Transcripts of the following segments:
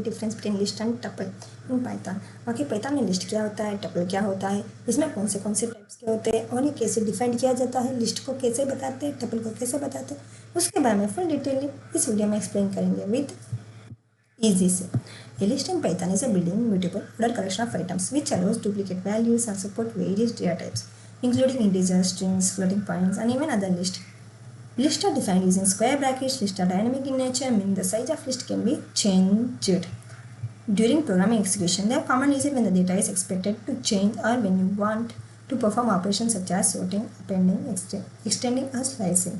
Difference between list and tuple in Python. बाकी Python में list क्या होता है, टपल क्या होता है, इसमें कौन से टाइप्स के होते हैं और ये कैसे डिफाइन किया जाता है, लिस्ट को कैसे बताते हैं, टपल को कैसे बताते हैं, उसके बारे में फुल डिटेल इस वीडियो में एक्सप्लेन करेंगे विद easy से। A list in Python is a built-in mutable ordered collection of items which allows duplicate values and support various data types, including integers, strings, floating points, and even other lists. Lists are defined using square brackets. Lists are dynamic in nature, meaning the size of list can be changed during programming execution. They are commonly used when the data is expected to change or when you want to perform operations such as sorting, appending, extending, or slicing.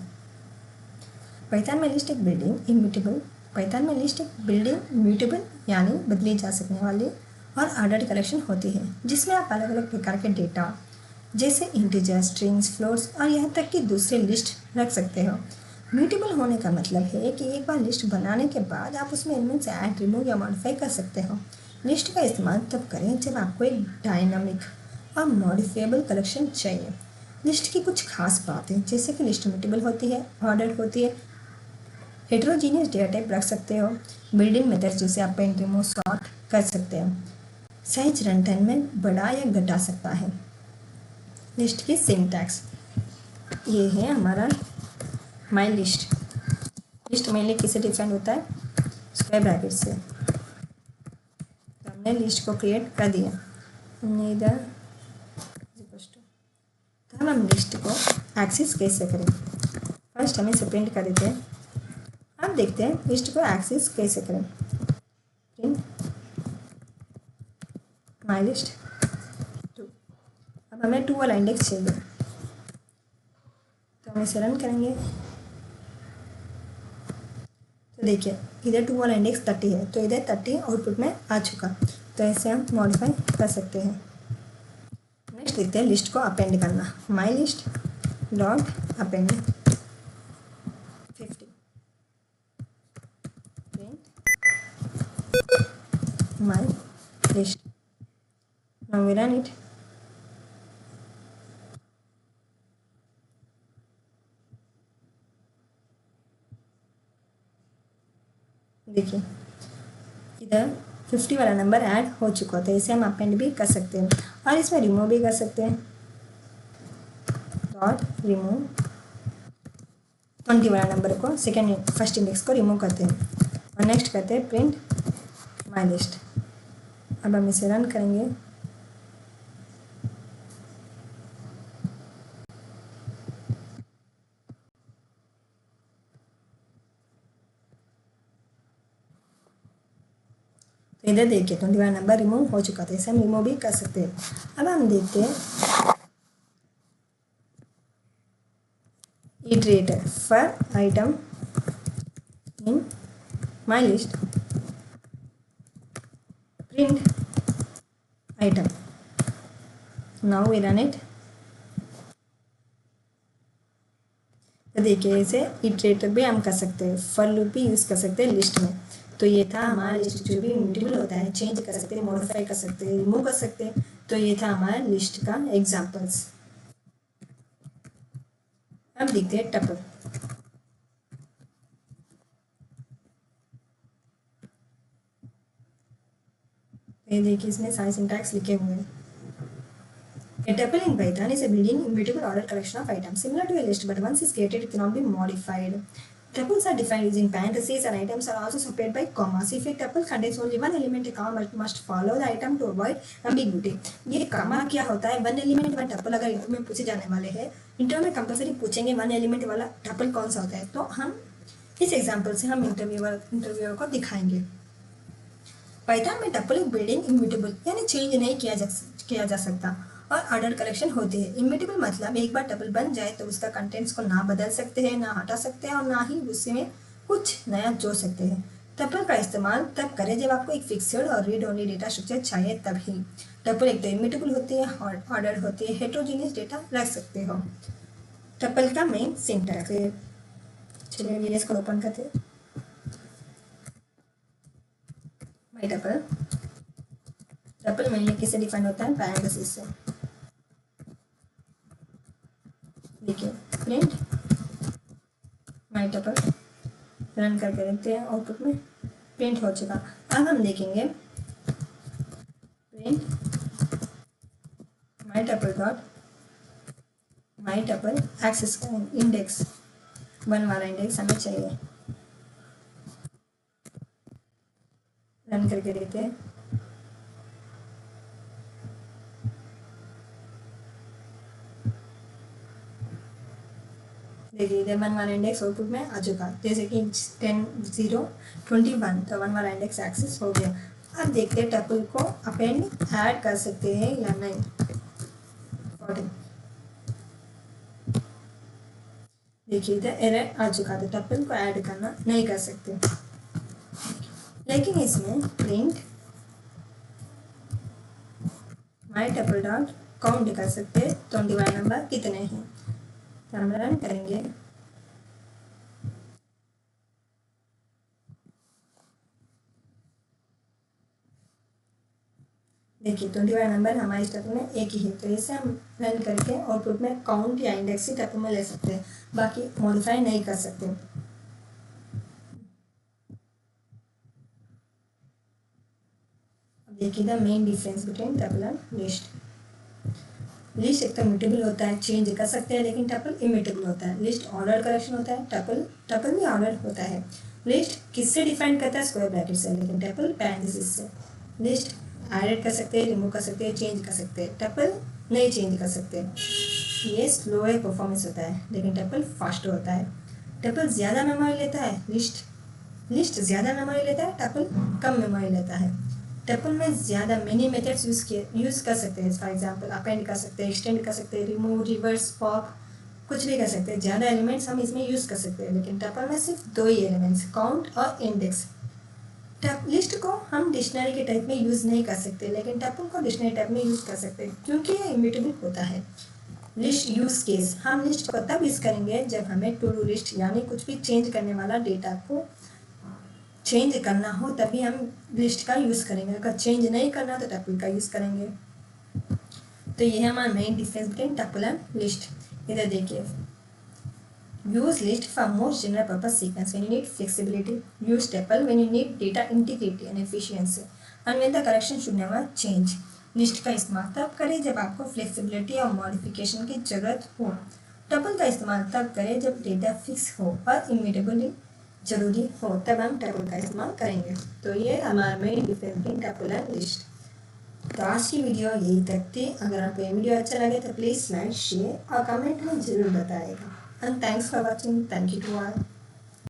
Python में list एक building immutable Python में list एक building mutable यानी बदली जा सकने वाली और ऑर्डर्ड कलेक्शन होती है, जिसमें आप अलग अलग प्रकार के डेटा जैसे इंटीजर, स्ट्रिंग्स, फ्लोट्स और यहाँ तक कि दूसरे लिस्ट रख सकते हो। म्यूटेबल होने का मतलब है कि एक बार लिस्ट बनाने के बाद आप उसमें एलिमेंट्स ऐड, रिमूव या मॉडिफाई कर सकते हो। लिस्ट का इस्तेमाल तब करें जब आपको एक डायनामिक और मॉडिफाइबल कलेक्शन चाहिए। लिस्ट की कुछ खास बातें जैसे कि लिस्ट म्यूटेबल होती है, ऑर्डर्ड होती है, हेट्रोजीनियस डेटा टाइप रख सकते हो, बिल्डिंग मेथड जैसे आप अपेंड, रिमूव, सॉर्ट कर सकते हो, साइज रन टाइम में बढ़ा या घटा सकता है। लिस्ट की सिंटैक्स ये है हमारा माई लिस्ट। लिस्ट मेनली किससे डिफाइन होता है, स्क्वायर ब्रैकेट से। तो हमने लिस्ट को क्रिएट कर दिया, हमने इधर तो हम लिस्ट को एक्सेस कैसे करें, फर्स्ट हम इसे प्रिंट कर देते हैं। अब देखते हैं लिस्ट को एक्सेस कैसे करें। Print my list 2। अब हमें 2 वाला इंडेक्स चाहिए, तो हम इसे रन करेंगे। तो देखिए इधर 2 वाला इंडेक्स 30 है, तो इधर 30 आउटपुट में आ चुका, तो ऐसे हम मॉडिफाई कर सकते हैं। नेक्स्ट देखते हैं लिस्ट को अपेंड करना। My list dot append 50 my list. Now we run it. देखिए इधर 50 वाला नंबर ऐड हो चुका था, इसे हम अपेंड भी कर सकते हैं और इसमें रिमूव भी कर सकते हैं। डॉट रिमूव 20 वाला नंबर को फर्स्ट इंडेक्स को रिमूव करते हैं और नेक्स्ट करते हैं प्रिंट माई लिस्ट। अब हम इसे रन करेंगे। तो इधर देखिए 20 वाला नंबर रिमूव हो चुका था, इसे हम रिमूव भी कर सकते हैं। अब हम देखते हैं iterator for item in my list print item. Now we run it. तो देखिए इसे इटरेटर भी हम कर सकते हैं, फॉर लूप भी यूज़ कर सकते हैं लिस्ट में। तो ये था हमारा लिस्ट जो भी म्यूटेबल होता है, चेंज कर सकते हैं, मॉडिफाई कर सकते हैं, रिमूव कर सकते हैं। तो ये था हमारा लिस्ट का एग्जांपल्स। अब देखते हैं टपल। ये देखिए इसमें सारे सिंटैक्स लिखे हुए हैं। A tuple in Python is a built-in immutable ordered collection of items similar to a list, but once it's created, it cannot be modified. Tuples are defined using parentheses, and items are also separated by commas. If a tuple contains only one element, a comma must follow the item to avoid ambiguity. ये comma क्या होता है? One element one tuple अगर interview में पूछे जाने वाले हैं, इंटरव्यू में कंपलसरी पूछेंगे वन एलिमेंट वाला टपल कौन सा होता है, तो हम इस एग्जाम्पल से हम इंटरव्यूअर को दिखाएंगे। पाइथन में टपल एक बिल्डिंग इम्यूटेबल यानी चेंज नहीं किया जा सकता और ऑर्डर कलेक्शन होती है। इम्यूटेबल मतलब एक बार टपल बन जाए तो उसका कंटेंट्स को ना बदल सकते हैं, ना हटा सकते हैं और ना ही उसमें कुछ नया जोड़ सकते हैं। टपल का इस्तेमाल तब करें जब आपको एक फिक्स्ड और रीड ओनली डेटा स्ट्रक्चर चाहिए, तभी। टपल एक तो इम्यूटेबल होती है और ऑर्डर होती है, हेट्रोजीनियस डेटा रख सकते हो। टपल का मेन सिंटैक्स है, चलिए वीएस को ओपन करते हैं। माई टपल मेनली किससे डिफाइन होता है, पैरेंथेसिस से। देखिए प्रिंट माई टपल रन करके देखते हैं, आउटपुट में प्रिंट हो चुका। अब हम देखेंगे print my tuple dot my tuple access का इंडेक्स 1 वाला इंडेक्स हमें चाहिए। रन करके देखते हैं। देखिए इधर 1 वाला इंडेक्स आउटपुट में आ चुका, जैसे कि 10 0 21, तो 1 वाला इंडेक्स एक्सेस हो गया। अब देखते हैं टपल को अपेंड ऐड कर सकते हैं या नहीं। 40 देखिए इधर एरर आ चुका था, टपल को ऐड करना नहीं कर सकते। लेकिन इसमें print my tuple dot count कर सकते हैं 21 नंबर कितने हैं। तो हम रन करेंगे। देखिए 21 नंबर हमारे टपल में एक ही है, तो इसे हम रन करके आउटपुट में काउंट या इंडेक्स ही टपल में ले सकते हैं, बाकी मॉडिफाई नहीं कर सकते। अब देखिए the main difference between tuple and list. List एक तो म्यूटेबल होता है, चेंज कर सकते हैं, लेकिन टपल इम्यूटेबल होता है। लिस्ट ऑर्डर करेक्शन होता है, टपल भी ऑर्डर होता है। लिस्ट किससे डिफाइन करता है? स्क्वायर ब्रैकेट से, लेकिन टपल पैरेंथेसिस से। लिस्ट एडिट कर सकते हैं, रिमूव कर सकते हैं, चेंज कर सकते हैं, टपल नहीं चेंज कर सकते। ये स्लो है परफॉर्मेंस होता है, लेकिन टपल फास्ट होता है। टपल ज़्यादा मेमोरी लेता है, लिस्ट ज़्यादा मेमोरी लेता है, टपल कम मेमोरी लेता है। टपल में ज़्यादा मेनी मेथड्स यूज़ कर सकते हैं। फॉर एग्जांपल अपेंड कर सकते हैं, एक्सटेंड कर सकते हैं, रिमूव, रिवर्स, पॉप, कुछ भी कर सकते हैं। ज़्यादा एलिमेंट्स हम इसमें यूज़ कर सकते हैं, लेकिन टपल में सिर्फ 2 ही एलिमेंट्स, काउंट और इंडेक्स। लिस्ट को हम डिक्शनरी के टाइप में यूज़ नहीं कर सकते, लेकिन टपल को डिक्शनरी टाइप में यूज़ कर सकते हैं, क्योंकि ये इम्यूटेबल होता है। लिस्ट यूज़ केस, हम लिस्ट को तब यूज़ करेंगे जब हमें टू डू लिस्ट यानी कुछ भी चेंज करने वाला डेटा को चेंज करना हो, तभी हम लिस्ट का यूज़ करेंगे। अगर चेंज नहीं करना तो टपल का यूज़ करेंगे। तो ये है हमारा main difference between tuple and list. इधर देखिए, use list for most general purpose sequence when you need flexibility. Use tuple when you need data integrity and efficiency. And when the correction should never change. List का इस्तेमाल तब करें जब आपको flexibility और modification की ज़रूरत हो। टपल का इस्तेमाल तब करें जब डेटा फिक्स हो और इम्यूटेबली ज़रूरी हो, तब हम टपल का इस्तेमाल करेंगे। तो ये हमारा main difference between tuple and list. तो आज की वीडियो यही तक थी। अगर आपको ये वीडियो अच्छा लगे तो प्लीज़ लाइक, शेयर और कमेंट में ज़रूर बताएगा। And thanks for watching. Thank you to all.